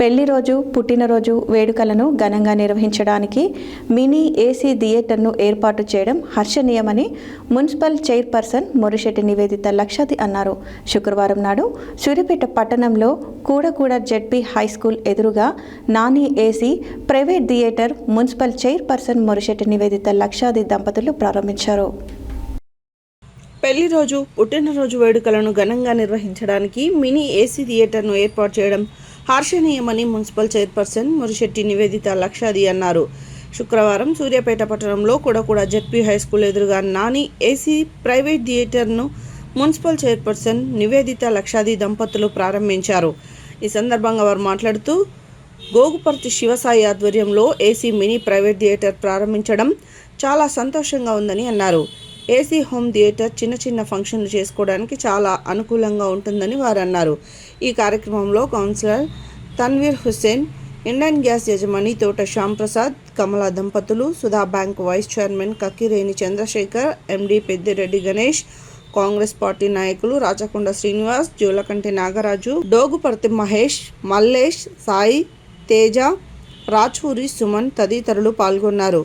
పెళ్లి రోజు, పుట్టినరోజు వేడుకలను ఘనంగా నిర్వహించడానికి మినీ ఏసీ థియేటర్ను ఏర్పాటు చేయడం హర్షణీయమని మున్సిపల్ చైర్పర్సన్ మొరిశెట్టి నివేదిత లక్షాది అన్నారు. శుక్రవారం నాడు సూర్యాపేట పట్టణంలో కూడకూడ జెడ్పీ హైస్కూల్ ఎదురుగా Nani AC private theatre municipal chairperson Morishetti Niveditha Lakshadi దంపతులు ప్రారంభించారు. పెళ్లి రోజు, పుట్టినరోజు వేడుకలను ఘనంగా నిర్వహించడానికి మినీ ఏసీ థియేటర్ను ఏర్పాటు చేయడం హర్షణీయమని మున్సిపల్ చైర్పర్సన్ మొరిశెట్టి నివేదిత లక్షాది అన్నారు. శుక్రవారం సూర్యాపేట పట్టణంలో కూడకూడ జెడ్పీ హైస్కూల్ ఎదురుగా నాని ఏసీ ప్రైవేట్ థియేటర్ను మున్సిపల్ చైర్పర్సన్ నివేదిత లక్షాది దంపతులు ప్రారంభించారు. ఈ సందర్భంగా వారు మాట్లాడుతూ, గోగుపర్తి శివసాయి ఆధ్వర్యంలో ఏసీ మినీ ప్రైవేట్ థియేటర్ ప్రారంభించడం చాలా సంతోషంగా ఉందని అన్నారు. ఏసీ హోమ్ థియేటర్ చిన్న చిన్న ఫంక్షన్లు చేసుకోవడానికి చాలా అనుకూలంగా ఉంటుందని వారు అన్నారు. ఈ కార్యక్రమంలో councillor Tanveer Hussain, Indian gas యజమాని తోట శ్యాంప్రసాద్, కమలా దంపతులు, Sudha bank vice chairman Kakkireni Chandrasekhar, MD Peddireddy Ganesh, Congress party నాయకులు రాచకొండ శ్రీనివాస్, జూలకంటి నాగరాజు, డోగుపర్తి మహేష్, మల్లేష్, సాయి, తేజ, రాచూరి సుమన్ తదితరులు పాల్గొన్నారు.